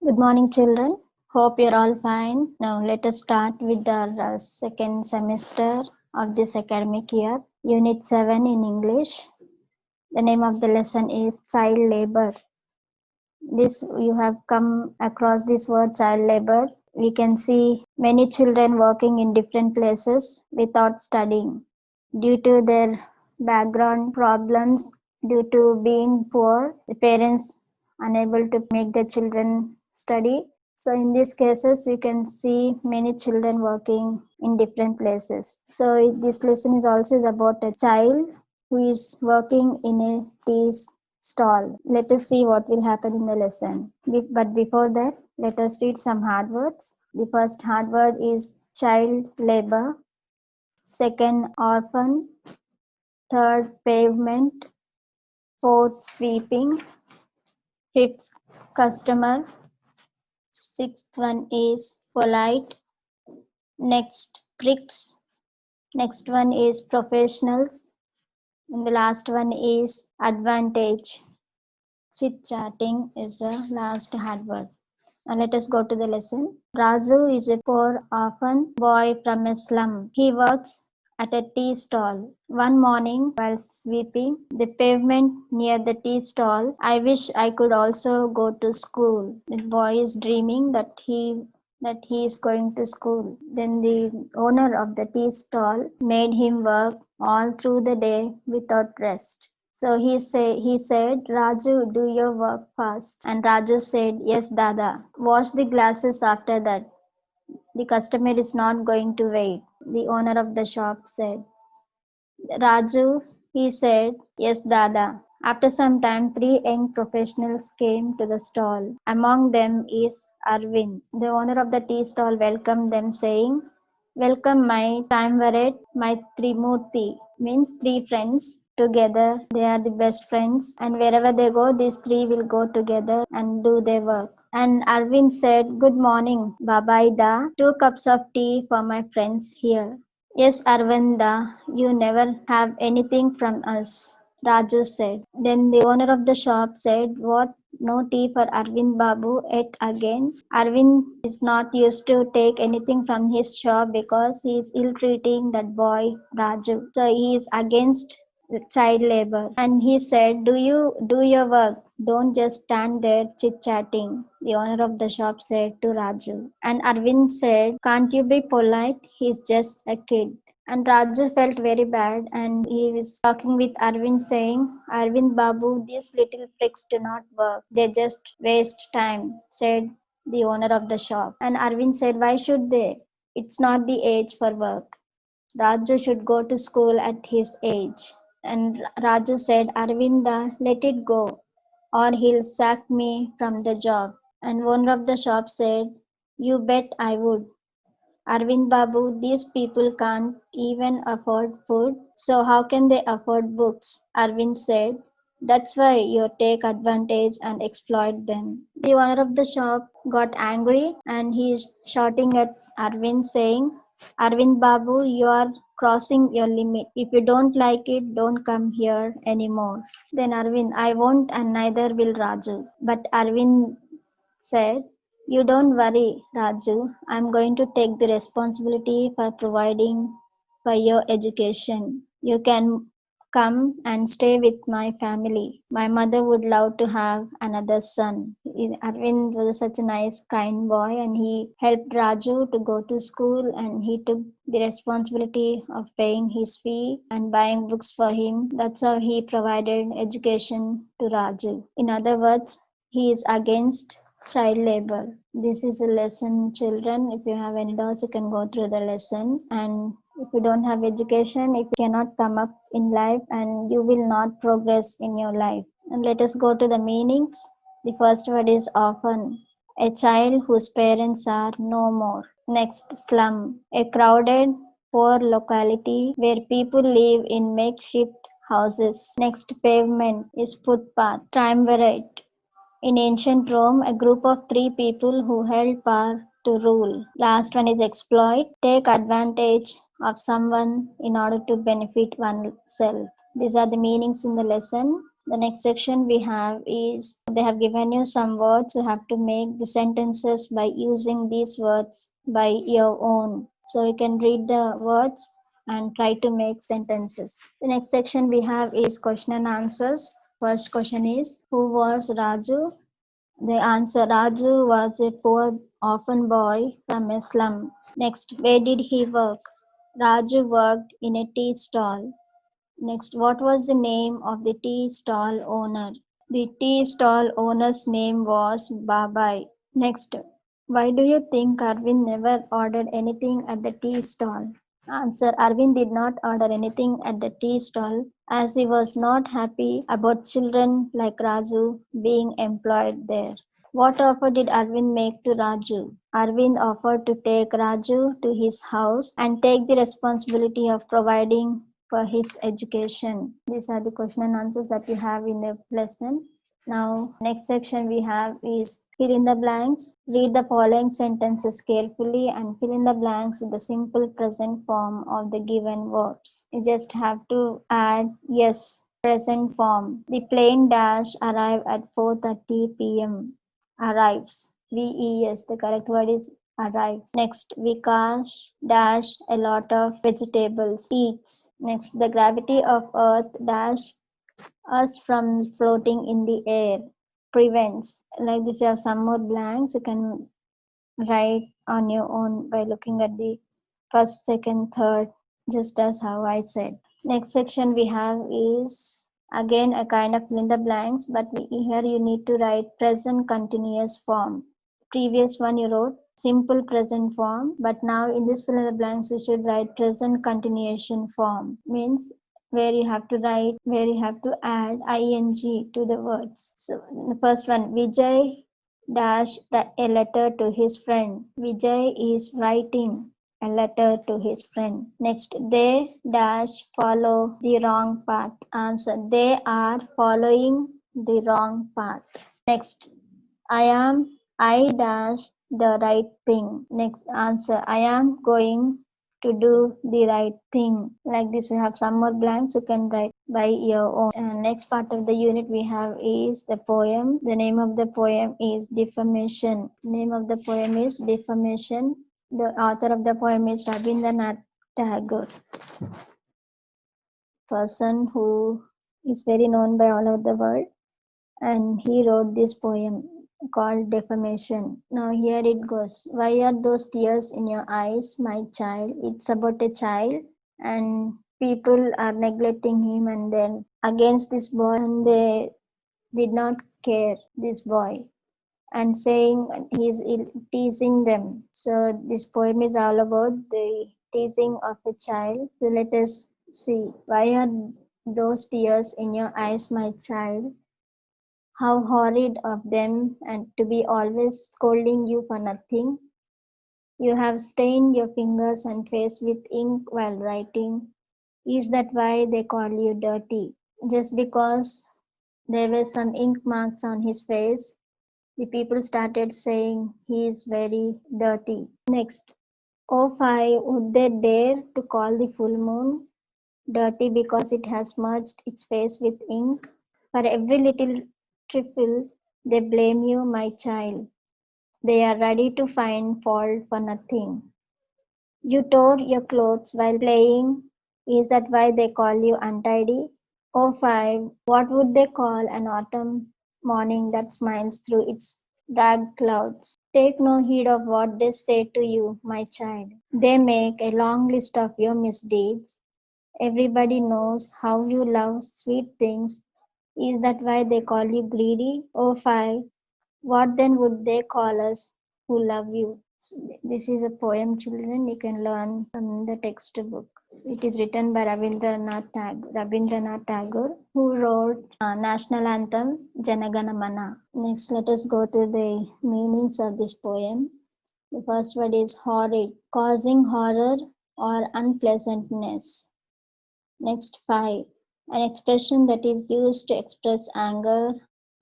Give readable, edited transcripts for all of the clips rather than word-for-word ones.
Good morning, children. Hope you're all fine. Now, let us start with our second semester of this academic year, Unit 7 in English. The name of the lesson is Child Labor. This you have come across this word child labor. We can see many children working in different places without studying due to their background problems, due to being poor, the parents unable to make the children study. So in these cases, you can see many children working in different places. So this lesson is also about a child who is working in a tea stall. Let us see what will happen in the lesson. But before that, let us read some hard words. The first hard word is child labor, second orphan, third pavement, fourth sweeping, fifth customer, sixth one is polite, next pricks, next one is professionals, and the last one is advantage. Chit chatting is the last hard word. Now let us go to the lesson. Raju is a poor orphan boy from a slum. He works at a tea stall. One morning, while sweeping the pavement near the tea stall, I wish I could also go to school. The boy is dreaming that he is going to school. Then the owner of the tea stall made him work all through the day without rest. So he said, Raju, do your work fast. And Raju said, Yes, Dada. Wash the glasses after that. The customer is not going to wait. The owner of the shop said. Raju, he said, Yes, Dada. After some time, three young professionals came to the stall. Among them is Arvind. The owner of the tea stall welcomed them, saying, Welcome, my Triumvirate, my Trimurti, means three friends. Together, they are the best friends, and wherever they go, these three will go together and do their work. And Arvind said, Good morning, Babaida. 2 cups of tea for my friends here. Yes, Arvinda, you never have anything from us, Raju said. Then the owner of the shop said, What? No tea for Arvind Babu yet again? Arvind is not used to take anything from his shop because he is ill treating that boy Raju. So he is against child labor. And he said, Do you do your work? Don't just stand there chit chatting, the owner of the shop said to Raju. And Arvind said, Can't you be polite? He's just a kid. And Raju felt very bad and he was talking with Arvind saying, Arvind Babu, these little pricks do not work. They just waste time, said the owner of the shop. And Arvind said, Why should they? It's not the age for work. Raju should go to school at his age. And Raju said, Arvinda, let it go, or he'll sack me from the job. And owner of the shop said, You bet I would. Arvind Babu, these people can't even afford food, so how can they afford books? Arvind said, That's why you take advantage and exploit them. The owner of the shop got angry and he is shouting at Arvind saying, Arvind Babu, you are crossing your limit. If you don't like it, don't come here anymore. Then Arvind, I won't and neither will Raju. But Arvind said, You don't worry, Raju. I'm going to take the responsibility for providing for your education. You can come and stay with my family. My mother would love to have another son. Arvind was such a nice, kind boy, and he helped Raju to go to school and he took the responsibility of paying his fee and buying books for him. That's how he provided education to Raju. In other words, he is against child labor. This is a lesson, children. If you have any doubts, you can go through the lesson. And if you don't have education, if you cannot come up in life, and you will not progress in your life. And let us go to the meanings. The first word is orphan, a child whose parents are no more. Next, slum, a crowded, poor locality where people live in makeshift houses. Next, pavement is footpath. Triumvirate, in ancient Rome, a group of three people who held power to rule. Last one is exploit, take advantage of someone in order to benefit oneself. These are the meanings in the lesson. The next section we have is they have given you some words. You have to make the sentences by using these words by your own. So you can read the words and try to make sentences. The next section we have is question and answers. First question is, who was Raju? The answer, Raju was a poor orphan boy from a slum. Next, where did he work? Raju worked in a tea stall. Next, what was the name of the tea stall owner? The tea stall owner's name was Babai. Next, why do you think Arvind never ordered anything at the tea stall? Answer, Arvind did not order anything at the tea stall as he was not happy about children like Raju being employed there. What offer did Arvind make to Raju? Arvind offered to take Raju to his house and take the responsibility of providing for his education. These are the question and answers that we have in the lesson. Now, next section we have is fill in the blanks. Read the following sentences carefully and fill in the blanks with the simple present form of the given verbs. You just have to add yes, present form. The plane dash arrived at 4:30 p.m. Arrives. VES. The correct word is arrives. Next, Vikash dash a lot of vegetables. Eats. Next, the gravity of Earth dash us from floating in the air. Prevents. Like this, you have some more blanks. You can write on your own by looking at the first, second, third, just as how I said. Next section we have is again a kind of fill in the blanks, but here you need to write present continuous form. Previous one you wrote simple present form, but now in this fill in the blanks you should write present continuation form. Means where you have to add ing to the words. So the first one, Vijay dash a letter to his friend. Vijay is writing a letter to his friend. Next, they dash follow the wrong path. Answer, they are following the wrong path. Next, I dash the right thing. Next answer, I am going to do the right thing. Like this, you have some more blanks you can write by your own. Next part of the unit we have is the poem. The name of the poem is Defamation. Name of the poem is Defamation. The author of the poem is Rabindranath Tagore, person who is very known by all over the world, and he wrote this poem called Defamation. Now here it goes. Why are those tears in your eyes, my child? It's about a child, and people are neglecting him and then against this boy, and they did not care this boy and saying he's teasing them. So this poem is all about the teasing of a child. So let us see. Why are those tears in your eyes, my child? How horrid of them, and to be always scolding you for nothing. You have stained your fingers and face with ink while writing. Is that why they call you dirty? Just because there were some ink marks on his face, the people started saying he is very dirty. Next, oh fie, would they dare to call the full moon dirty because it has smudged its face with ink? For every little trifle they blame you, my child. They are ready to find fault for nothing. You tore your clothes while playing. Is that why they call you untidy? Oh, five, what would they call an autumn morning that smiles through its dark clouds? Take no heed of what they say to you, my child. They make a long list of your misdeeds. Everybody knows how you love sweet things. Is that why they call you greedy? Oh, five, what then would they call us who love you? This is a poem, children. You can learn from the textbook. It is written by Rabindranath Tagore, who wrote national anthem Janagana Mana. Next, let us go to the meanings of this poem. The first word is horrid, causing horror or unpleasantness. Next, five, an expression that is used to express anger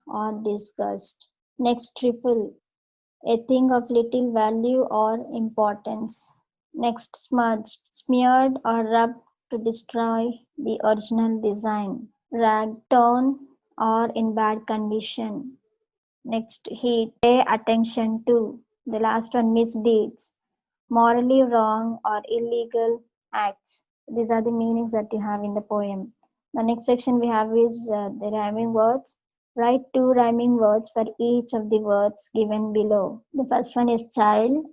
or disgust. Next, triple, a thing of little value or importance. Next, smudged, smeared or rubbed to destroy the original design. Rag, torn or in bad condition. Next, heat, pay attention to. The last one, misdeeds, morally wrong or illegal acts. These are the meanings that you have in the poem. The next section we have is the rhyming words. Write two rhyming words for each of the words given below. The first one is child.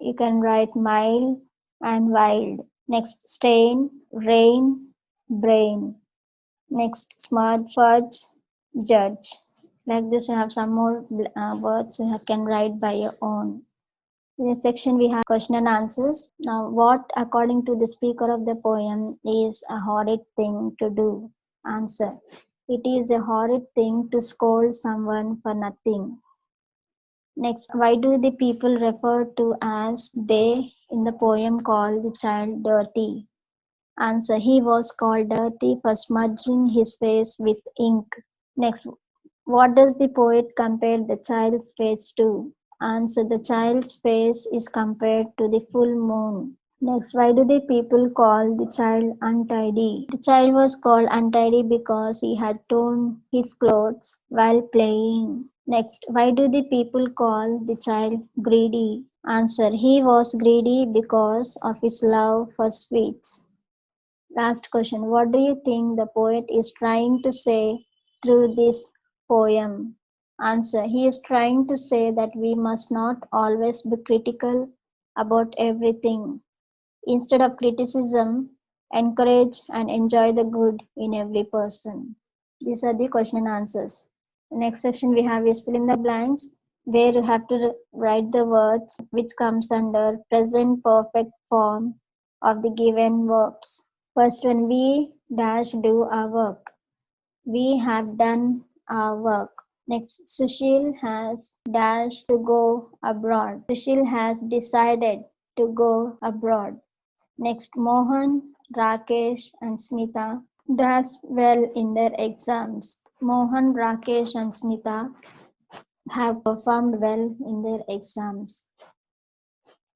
You can write mild and wild. Next, stain, rain, brain. Next, smudge, fudge, judge. Like this, you have some more words you can write by your own. In this section, we have question and answers. Now, what, according to the speaker of the poem, is a horrid thing to do? Answer. It is a horrid thing to scold someone for nothing. Next, why do the people refer to as they in the poem call the child dirty? Answer. He was called dirty for smudging his face with ink. Next, what does the poet compare the child's face to? Answer. The child's face is compared to the full moon. Next, why do the people call the child untidy? The child was called untidy because he had torn his clothes while playing. Next, why do the people call the child greedy? Answer. He was greedy because of his love for sweets. Last question. What do you think the poet is trying to say through this poem? Answer. He is trying to say that we must not always be critical about everything. Instead of criticism, encourage and enjoy the good in every person. These are the question and answers. The next section we have is fill in the blanks, where you have to write the words which comes under present perfect form of the given verbs. First one, we dash do our work. We have done our work. Next, Sushil has dash to go abroad. Sushil has decided to go abroad. Next, Mohan, Rakesh, and Smita does well in their exams. Mohan, Rakesh, and Smita have performed well in their exams.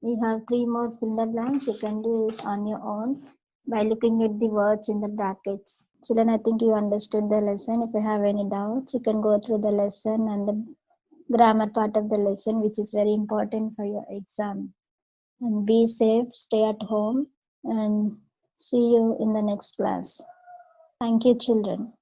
You have three more fill the blanks. You can do it on your own by looking at the words in the brackets. Children, I think you understood the lesson. If you have any doubts, you can go through the lesson and the grammar part of the lesson, which is very important for your exam. And be safe, stay at home, and see you in the next class. Thank you, children.